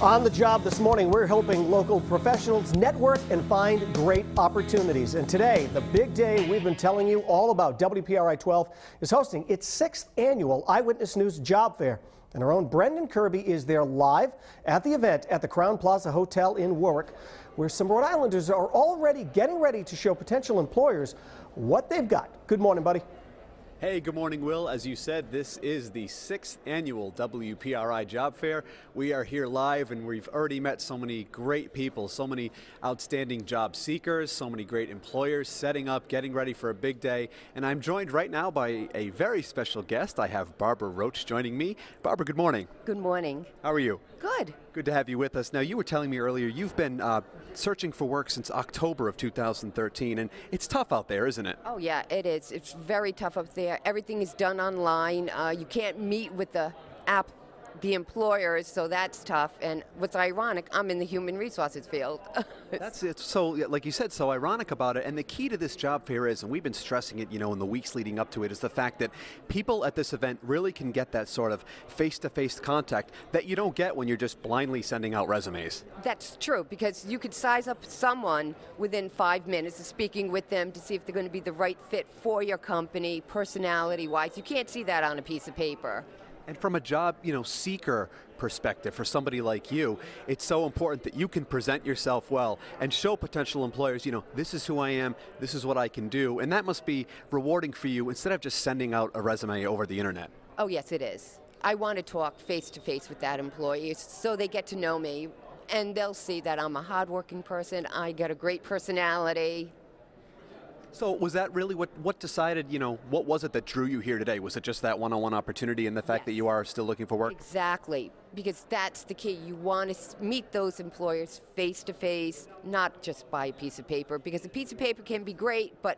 On the job this morning, we're helping local professionals network and find great opportunities. And today, the big day we've been telling you all about, WPRI 12 is hosting its 6th annual Eyewitness News Job Fair. And our own Brendan Kirby is there live at the event at the Crowne Plaza Hotel in Warwick, where some Rhode Islanders are already getting ready to show potential employers what they've got. Good morning, buddy. Hey, good morning, Will. As you said, this is the 6th annual WPRI Job Fair. We are here live, and we've already met so many great people, so many outstanding job seekers, so many great employers setting up, getting ready for a big day. And I'm joined right now by a very special guest. I have Barbara Roach joining me. Barbara, good morning. Good morning. How are you? Good. Good to have you with us. Now, you were telling me earlier you've been searching for work since October of 2013, and it's tough out there, isn't it? Oh, yeah, it is. It's very tough up there. Everything is done online. You can't meet with the employers, so that's tough. And what's ironic, I'm in the human resources field. That's it. So, like you said, so ironic about it. And the key to this job fair is, and we've been stressing it, in the weeks leading up to it, is the fact that people at this event really can get that sort of face-to-face contact that you don't get when you're just blindly sending out resumes. That's true, because you could size up someone within 5 minutes of speaking with them to see if they're going to be the right fit for your company, personality-wise. You can't see that on a piece of paper. And from a job, seeker perspective, for somebody like you, it's so important that you can present yourself well and show potential employers, this is who I am, this is what I can do. And that must be rewarding for you instead of just sending out a resume over the internet. Oh, yes, it is. I want to talk face-to-face with that employee so they get to know me, and they'll see that I'm a hardworking person, I got a great personality. So was that really what decided, what was it that drew you here today? Was it just that one-on-one opportunity and the fact that you are still looking for work? Exactly, because that's the key. You want to meet those employers face-to-face, not just by a piece of paper, because a piece of paper can be great, but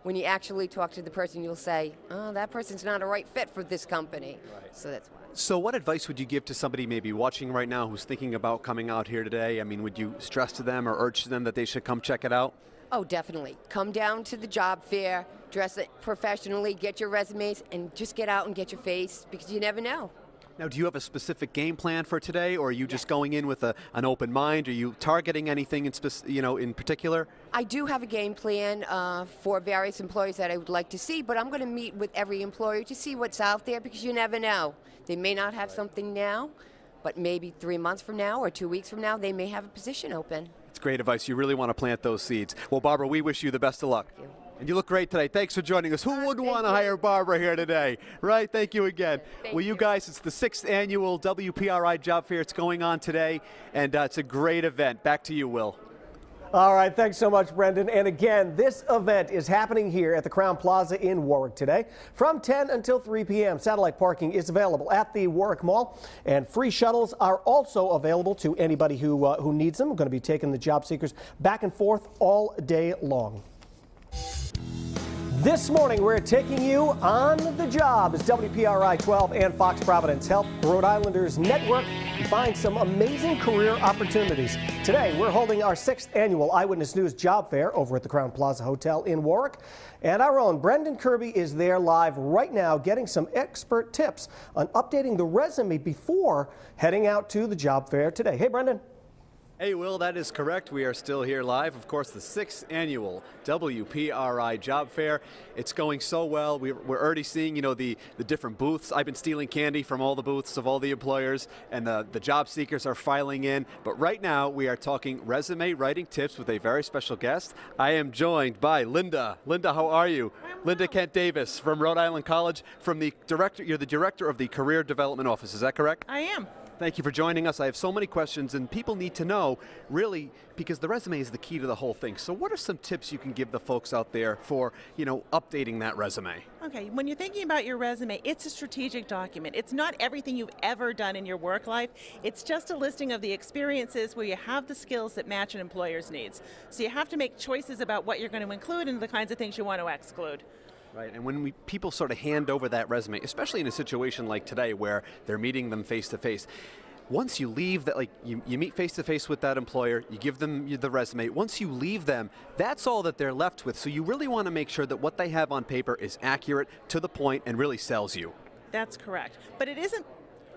when you actually talk to the person, you'll say, oh, that person's not a right fit for this company. Right. So that's why. So what advice would you give to somebody maybe watching right now who's thinking about coming out here today? I mean, would you stress to them or urge them that they should come check it out? Oh, definitely. Come down to the job fair, dress it professionally, get your resumes, and just get out and get your face, because you never know. Now, do you have a specific game plan for today, or are you just going in with an open mind? Are you targeting anything in particular? I do have a game plan for various employers that I would like to see, but I'm going to meet with every employer to see what's out there, because you never know. They may not have something now, but maybe 3 months from now or 2 weeks from now, they may have a position open. It's great advice. You really want to plant those seeds. Well, Barbara, we wish you the best of luck. Thank you. And you look great today. Thanks for joining us. Who wouldn't want to hire Barbara here today? Right? Thank you again. Well, you guys, it's the 6th annual WPRI Job Fair. It's going on today, and it's a great event. Back to you, Will. All right, thanks so much, Brendan. And again, this event is happening here at the Crowne Plaza in Warwick today from 10 until 3 p.m. Satellite parking is available at the Warwick Mall, and free shuttles are also available to anybody who needs them. We're going to be taking the job seekers back and forth all day long. This morning, we're taking you on the job as WPRI 12 and Fox Providence help Rhode Islanders network and find some amazing career opportunities. Today, we're holding our 6th annual Eyewitness News Job Fair over at the Crowne Plaza Hotel in Warwick. And our own Brendan Kirby is there live right now getting some expert tips on updating the resume before heading out to the job fair today. Hey, Brendan. Hey, Will, that is correct. We are still here live. Of course, the 6th annual WPRI Job Fair. It's going so well. We're already seeing, the different booths. I've been stealing candy from all the booths of all the employers, and the job seekers are filing in. But right now, we are talking resume writing tips with a very special guest. I am joined by Linda. Linda, how are you? Linda Kent Davis from Rhode Island College. You're the director of the Career Development Office. Is that correct? I am. Thank you for joining us. I have so many questions, and people need to know, really, because the resume is the key to the whole thing. So what are some tips you can give the folks out there for, updating that resume? Okay, when you're thinking about your resume, it's a strategic document. It's not everything you've ever done in your work life. It's just a listing of the experiences where you have the skills that match an employer's needs. So you have to make choices about what you're going to include and the kinds of things you want to exclude. Right, and when people sort of hand over that resume, especially in a situation like today where they're meeting them face-to-face, once you leave that, you meet face-to-face with that employer, you give them the resume, once you leave them, that's all that they're left with. So you really want to make sure that what they have on paper is accurate, to the point, and really sells you. That's correct. But it isn't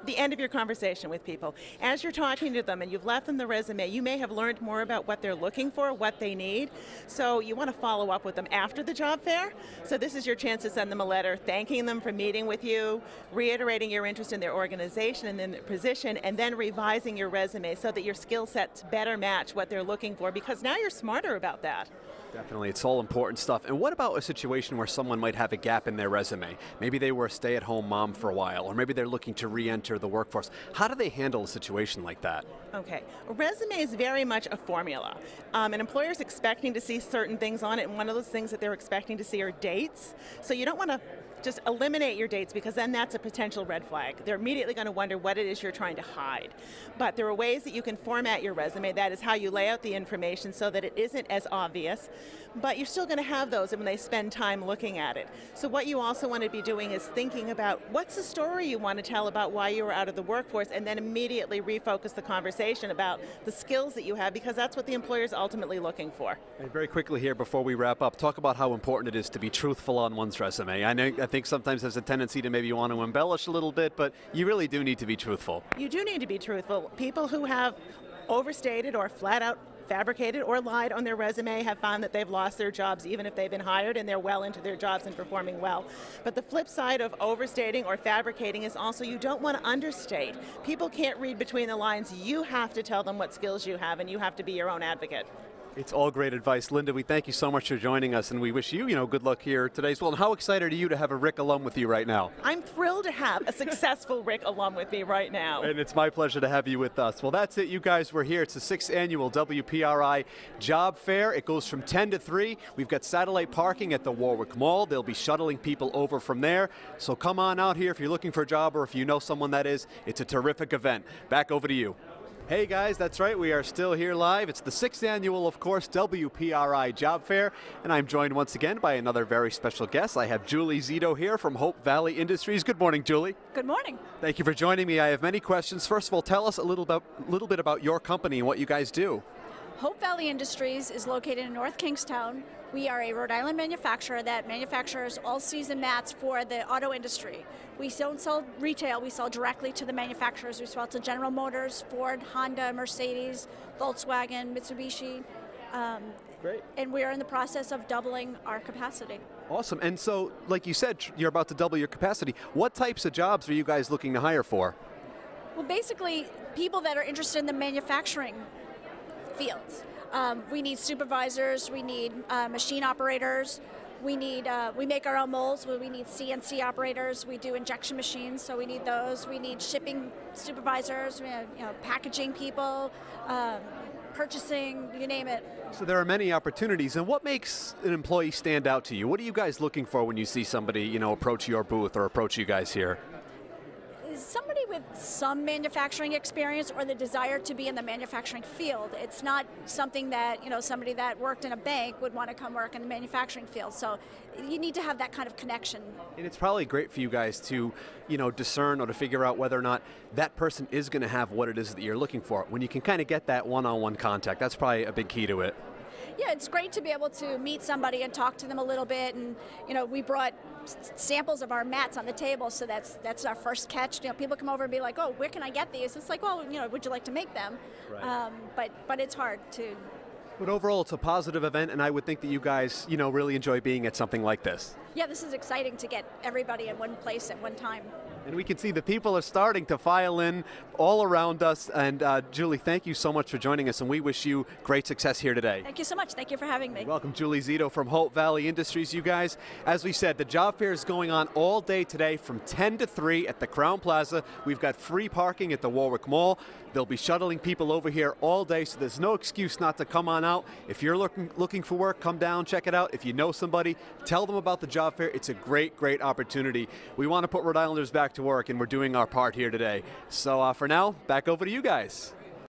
the end of your conversation with people. As you're talking to them and you've left them the resume, you may have learned more about what they're looking for, what they need. So you want to follow up with them after the job fair. So this is your chance to send them a letter thanking them for meeting with you, reiterating your interest in their organization and in their position, and then revising your resume so that your skill sets better match what they're looking for, because now you're smarter about that. Definitely, it's all important stuff. And what about a situation where someone might have a gap in their resume? Maybe they were a stay-at-home mom for a while, or maybe they're looking to re-enter the workforce. How do they handle a situation like that? Okay, a resume is very much a formula. An employer's expecting to see certain things on it, and one of those things that they're expecting to see are dates. So you don't want to just eliminate your dates, because then that's a potential red flag. They're immediately going to wonder what it is you're trying to hide. But there are ways that you can format your resume. That is how you lay out the information so that it isn't as obvious, but you're still going to have those when they spend time looking at it. So what you also want to be doing is thinking about what's the story you want to tell about why you were out of the workforce, and then immediately refocus the conversation about the skills that you have, because that's what the employer is ultimately looking for. And very quickly here before we wrap up, talk about how important it is to be truthful on one's resume. I think sometimes there's a tendency to maybe want to embellish a little bit, but you really do need to be truthful. You do need to be truthful. People who have overstated or flat out fabricated or lied on their resume have found that they've lost their jobs even if they've been hired and they're well into their jobs and performing well. But the flip side of overstating or fabricating is also you don't want to understate. People can't read between the lines. You have to tell them what skills you have, and you have to be your own advocate. It's all great advice. Linda, we thank you so much for joining us, and we wish you, good luck here today as well. And how excited are you to have a Rick alum with you right now? I'm thrilled to have a successful Rick alum with me right now. And it's my pleasure to have you with us. Well, that's it, you guys. We're here. It's the 6th annual WPRI Job Fair. It goes from 10 to 3. We've got satellite parking at the Warwick Mall. They'll be shuttling people over from there. So come on out here if you're looking for a job, or if you know someone that is. It's a terrific event. Back over to you. Hey guys, that's right, we are still here live. It's the 6th annual, of course, WPRI Job Fair, and I'm joined once again by another very special guest. I have Julie Zito here from Hope Valley Industries. Good morning, Julie. Good morning. Thank you for joining me. I have many questions. First of all, tell us a little bit about your company and what you guys do. Hope Valley Industries is located in North Kingstown. We are a Rhode Island manufacturer that manufactures all-season mats for the auto industry. We don't sell retail, we sell directly to the manufacturers. We sell to General Motors, Ford, Honda, Mercedes, Volkswagen, Mitsubishi. Great. And we're in the process of doubling our capacity. Awesome. And so, like you said, you're about to double your capacity. What types of jobs are you guys looking to hire for? Well, basically, people that are interested in the manufacturing fields. We need supervisors, we need machine operators, we make our own molds, we need CNC operators, we do injection machines, so we need those. We need shipping supervisors, we have, packaging people, purchasing, you name it. So there are many opportunities, and what makes an employee stand out to you? What are you guys looking for when you see somebody, approach your booth or approach you guys here? Somebody with some manufacturing experience or the desire to be in the manufacturing field. It's not something that, somebody that worked in a bank would want to come work in the manufacturing field. So you need to have that kind of connection. And it's probably great for you guys to, discern or to figure out whether or not that person is going to have what it is that you're looking for. When you can kind of get that one-on-one contact, that's probably a big key to it. Yeah, it's great to be able to meet somebody and talk to them a little bit, and we brought samples of our mats on the table, so that's our first catch. People come over and be like, "Oh, where can I get these?" It's like, "Well, would you like to make them?" Right. But it's hard to. But overall, it's a positive event, and I would think that you guys, really enjoy being at something like this. Yeah, this is exciting to get everybody in one place at one time. And we can see the people are starting to file in all around us. And Julie, thank you so much for joining us, and we wish you great success here today. Thank you so much. Thank you for having me. Welcome, Julie Zito from Hope Valley Industries, you guys. As we said, the job fair is going on all day today from 10 to 3 at the Crown Plaza. We've got free parking at the Warwick Mall. They'll be shuttling people over here all day, so there's no excuse not to come on out. If you're looking for work, come down, check it out. If you know somebody, tell them about the job fair. It's a great, great opportunity. We want to put Rhode Islanders back to work, and we're doing our part here today. So for now, back over to you guys.